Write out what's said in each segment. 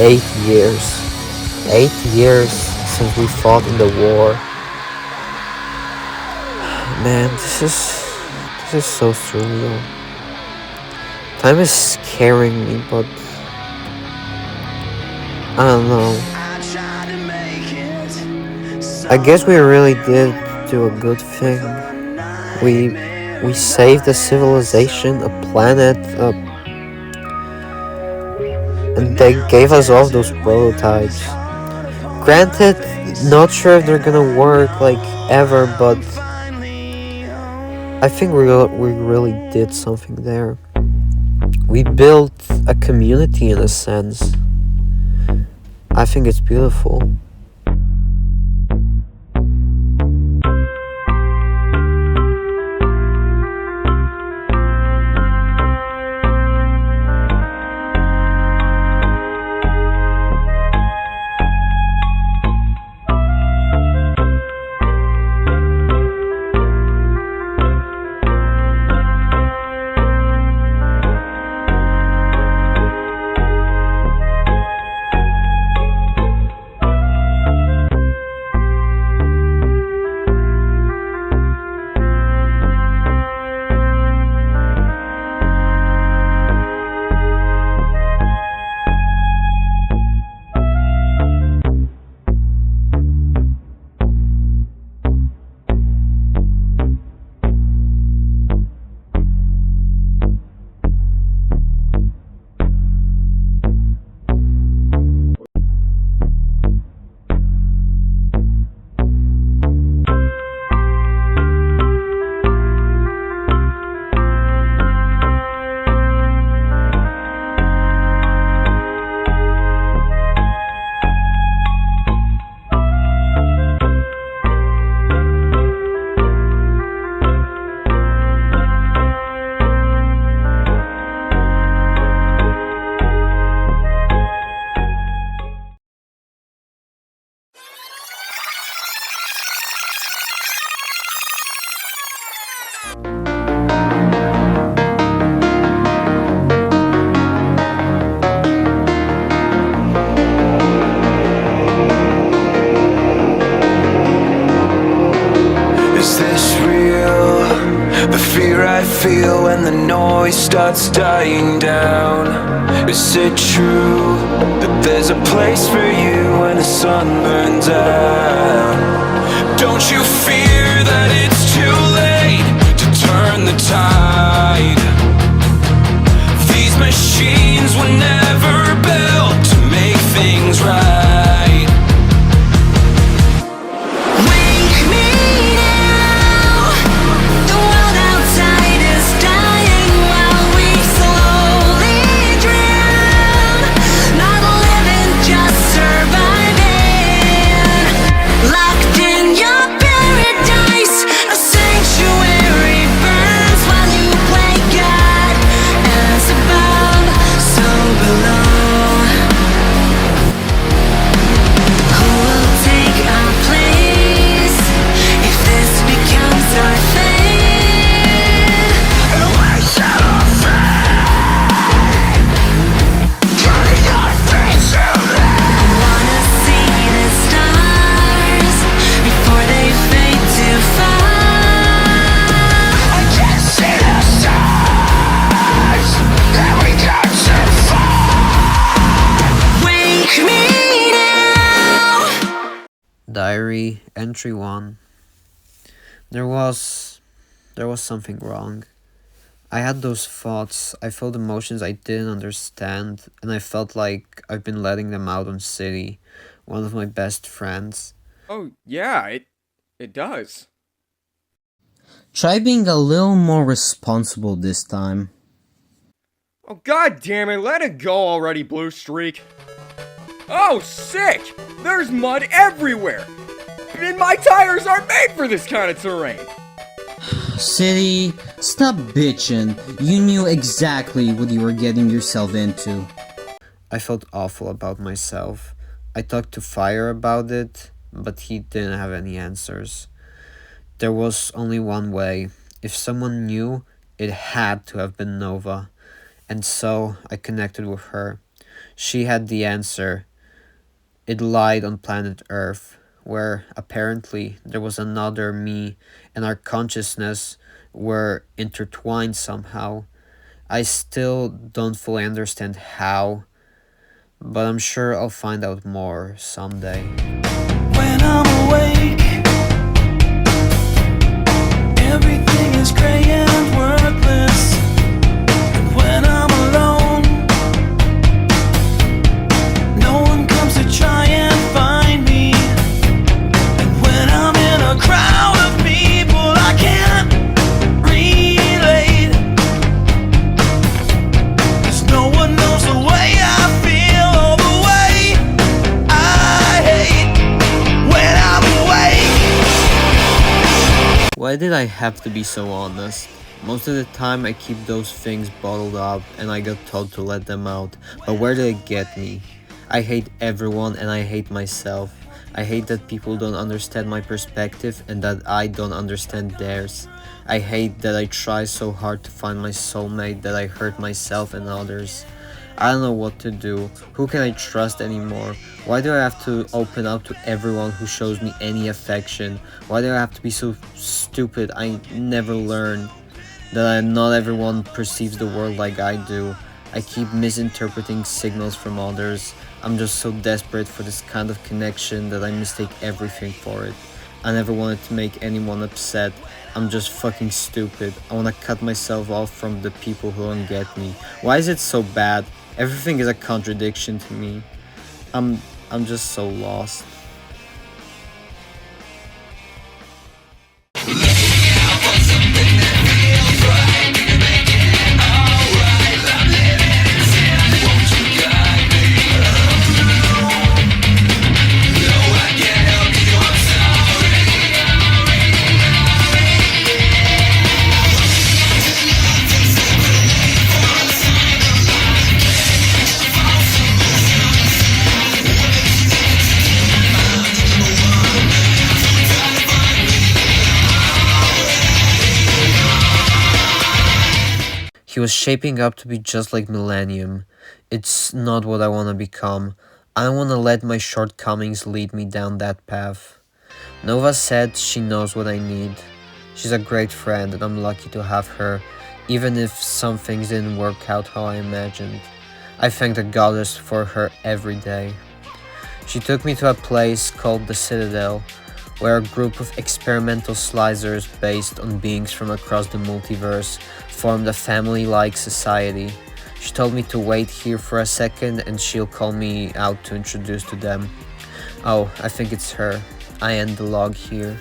8 years. 8 years since we fought in the war. Man, this is so surreal. Time is scaring me, but I don't know. I guess we really did do a good thing. We we saved a civilization, a planet, and they gave us all those prototypes. Granted, not sure if they're gonna work like ever, but I think we really did something there. We built a community in a sense. I think it's beautiful. Feel when the noise starts dying down. Is it true that there's a place for you when the sun burns out? Don't you fear that it's too late to turn the tide? These machines were never built to make things right. Diary, entry 1. There was something wrong. I had those thoughts, I felt emotions I didn't understand, and I felt like I've been letting them out on City, one of my best friends. Oh, yeah, it does. Try being a little more responsible this time. Oh, god damn it, let it go already, Blue Streak. Oh, sick! There's mud everywhere! And my tires aren't made for this kind of terrain! City, stop bitching. You knew exactly what you were getting yourself into. I felt awful about myself. I talked to Fire about it, but he didn't have any answers. There was only one way. If someone knew, it had to have been Nova. And so I connected with her. She had the answer. It lied on planet Earth, where apparently there was another me and our consciousness were intertwined somehow. I still don't fully understand how, but I'm sure I'll find out more someday. When I'm awake, everything is gray and worthless. And when I'm alone, no one comes to try and find me. And when I'm in a crowd of people, I can't relate. 'Cause no one knows the way I feel or the way I hate when I'm awake. Why did I have to be so honest? Most of the time I keep those things bottled up and I got told to let them out, but where did it get me? I hate everyone and I hate myself. I hate that people don't understand my perspective and that I don't understand theirs. I hate that I try so hard to find my soulmate that I hurt myself and others. I don't know what to do. Who can I trust anymore? Why do I have to open up to everyone who shows me any affection? Why do I have to be so stupid? I never learn that not everyone perceives the world like I do. I keep misinterpreting signals from others. I'm just so desperate for this kind of connection that I mistake everything for it. I never wanted to make anyone upset. I'm just fucking stupid. I wanna cut myself off from the people who don't get me. Why is it so bad? Everything is a contradiction to me. I'm just so lost. He was shaping up to be just like Millennium. It's not what I want to become. I don't want to let my shortcomings lead me down that path. Nova said she knows what I need. She's a great friend and I'm lucky to have her, even if some things didn't work out how I imagined. I thank the goddess for her every day. She took me to a place called the Citadel, where a group of experimental Slizers based on beings from across the multiverse formed a family-like society. She told me to wait here for a second and she'll call me out to introduce to them. Oh, I think it's her. I end the log here.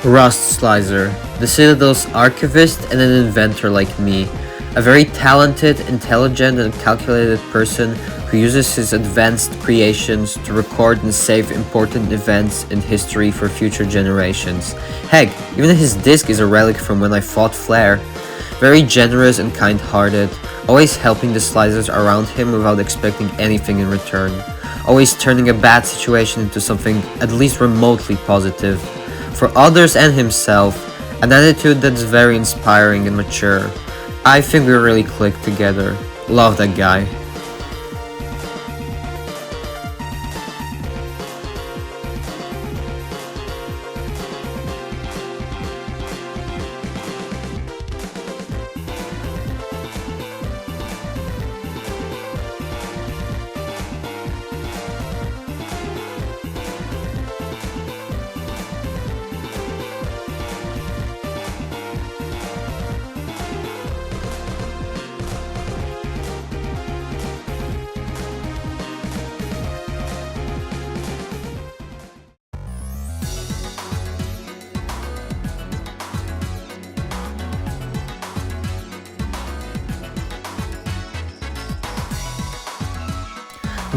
Rust Slizer, the Citadel's archivist and an inventor like me. A very talented, intelligent and calculated person who uses his advanced creations to record and save important events in history for future generations. Heck, even his disc is a relic from when I fought Flare. Very generous and kind-hearted, always helping the Slizers around him without expecting anything in return. Always turning a bad situation into something at least remotely positive. For others and himself, an attitude that's very inspiring and mature. I think we really clicked together. Love that guy.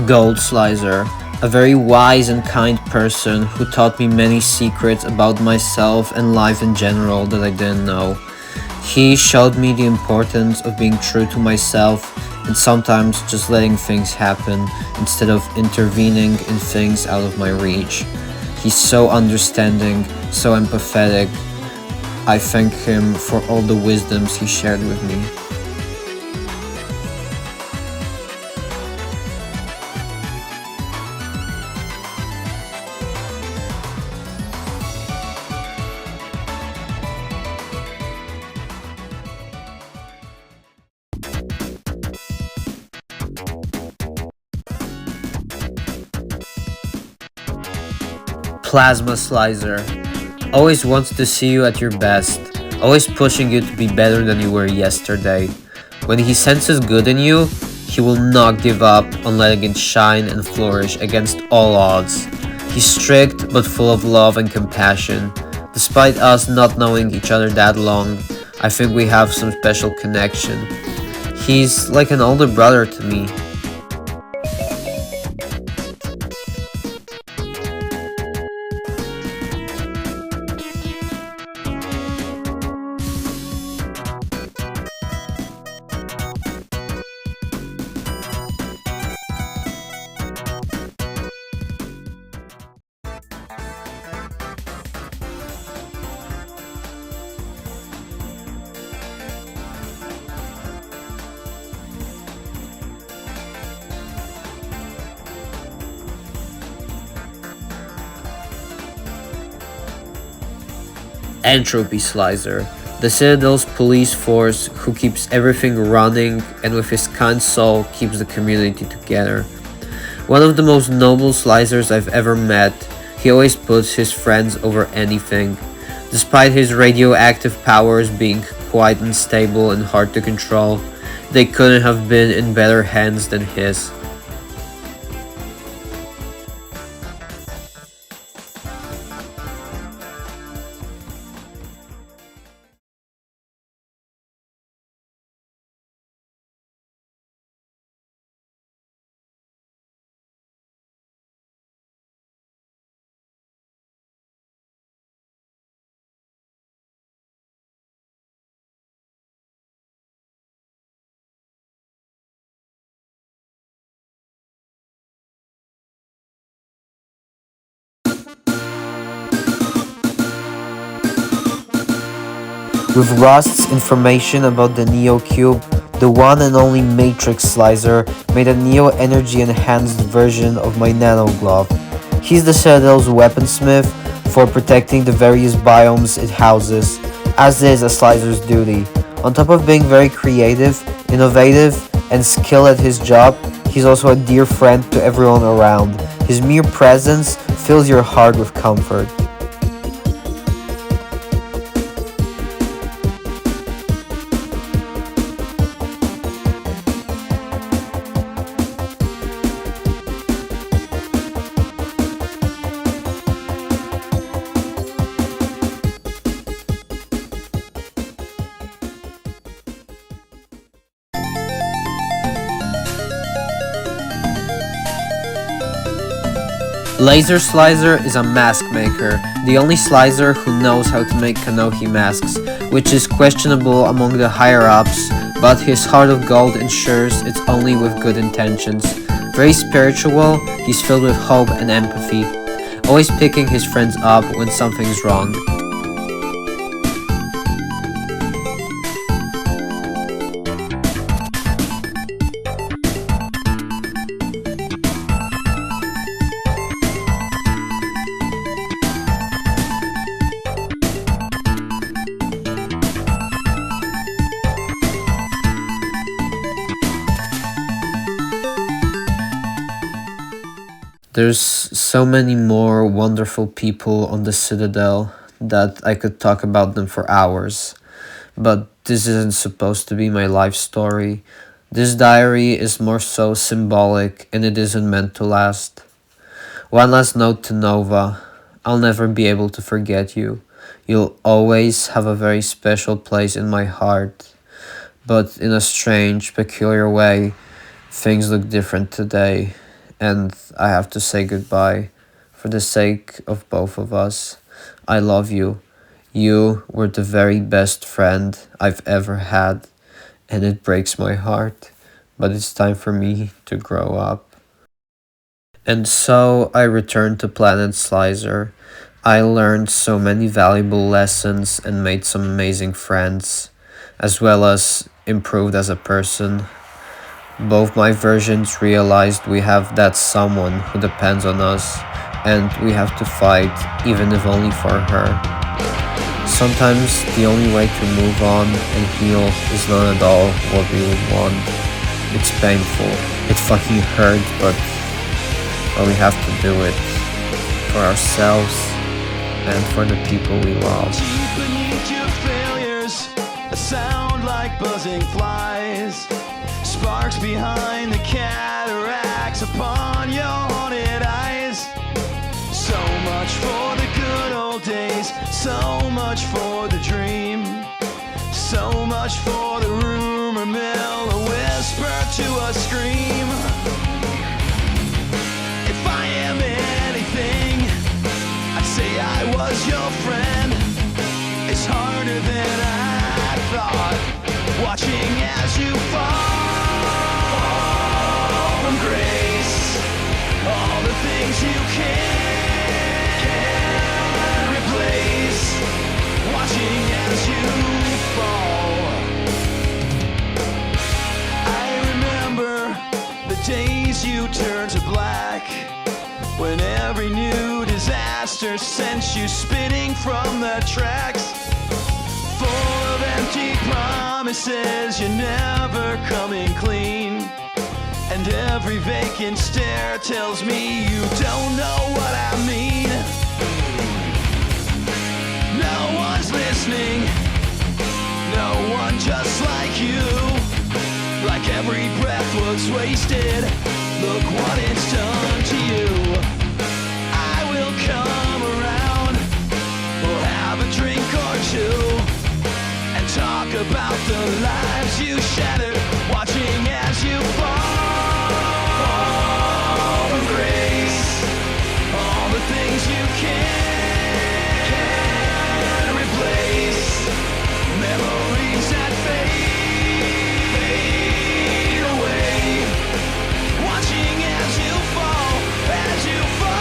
Gold Slizer, a very wise and kind person who taught me many secrets about myself and life in general that I didn't know. He showed me the importance of being true to myself and sometimes just letting things happen instead of intervening in things out of my reach. He's so understanding, so empathetic. I thank him for all the wisdoms he shared with me. Plasma Slizer. Always wants to see you at your best, always pushing you to be better than you were yesterday. When he senses good in you, he will not give up on letting it shine and flourish against all odds. He's strict but full of love and compassion. Despite us not knowing each other that long, I think we have some special connection. He's like an older brother to me. Entropy Slizer, the Citadel's police force who keeps everything running and with his kind soul keeps the community together. One of the most noble Slizers I've ever met, he always puts his friends over anything. Despite his radioactive powers being quite unstable and hard to control, they couldn't have been in better hands than his. With Rust's information about the Neo Cube, the one and only Matrix Slizer made a Neo Energy enhanced version of my Nano Glove. He's the Citadel's weaponsmith for protecting the various biomes it houses, as is a Slizer's duty. On top of being very creative, innovative, and skilled at his job, he's also a dear friend to everyone around. His mere presence fills your heart with comfort. Laser Slizer is a mask maker, the only Slizer who knows how to make Kanohi masks, which is questionable among the higher-ups, but his heart of gold ensures it's only with good intentions. Very spiritual, he's filled with hope and empathy, always picking his friends up when something's wrong. There's so many more wonderful people on the Citadel that I could talk about them for hours. But this isn't supposed to be my life story. This diary is more so symbolic and it isn't meant to last. One last note to Nova. I'll never be able to forget you. You'll always have a very special place in my heart. But in a strange, peculiar way, things look different today. and I have to say goodbye. For the sake of both of us, I love you. You were the very best friend I've ever had, and it breaks my heart, but it's time for me to grow up. And so I returned to Planet Slizer. I learned so many valuable lessons and made some amazing friends, as well as improved as a person. Both my versions realized we have that someone who depends on us, and we have to fight, even if only for her. Sometimes the only way to move on and heal is not at all what we would want. It's painful, it fucking hurts, but we have to do it for ourselves and for the people we love. Deep beneath your failures, a sound like buzzing flies. Sparks behind the cataracts upon your haunted eyes. So much for the good old days, so much for the dream, so much for the rumor mill, a whisper to a scream. If I am anything, I'd say I was your friend. It's harder than I thought, watching as you fall from grace. All the things you can't replace, watching as you fall. I remember the days you turned to black, when every new disaster sent you spinning from the tracks. Full of empty promises, you're never coming clean. And every vacant stare tells me you don't know what I mean. No one's listening, no one just like you. Like every breath was wasted, look what it's done to you. I will come around, we'll have a drink or two, and talk about the lives you shattered, watching as you fall from grace. All the things you can't replace, memories that fade away, watching as you fall, as you fall.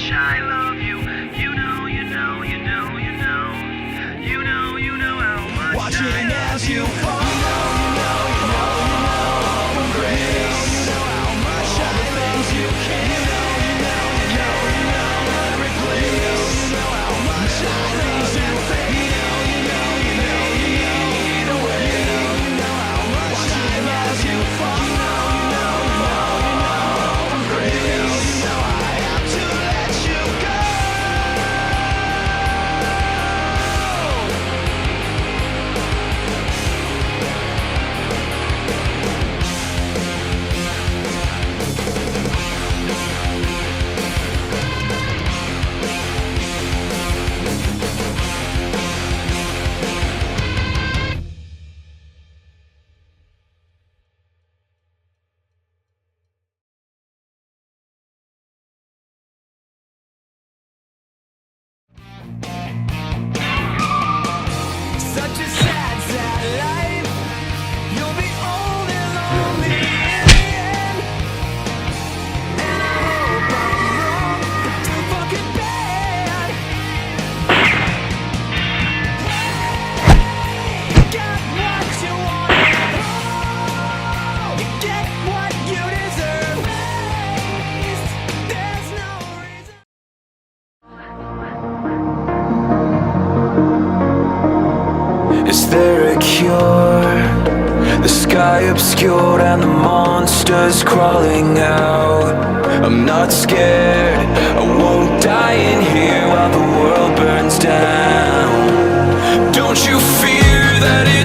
I love you. You know, you know, you know, you know. You know, you know how much Watching as you fall, from grace. How much all the things you can't replace. How much I lose and fade away. How much I love you fall, from grace. I have to let you go. Such a sad, sad life. You'll be old and lonely in the end. And I hope I'm wrong, but too fucking bad. You got what you wanted. You get what you deserve. There's no reason. Is there a cure? The sky obscured and the monsters crawling out. I'm not scared, I won't die in here while the world burns down. Don't Don't you fear that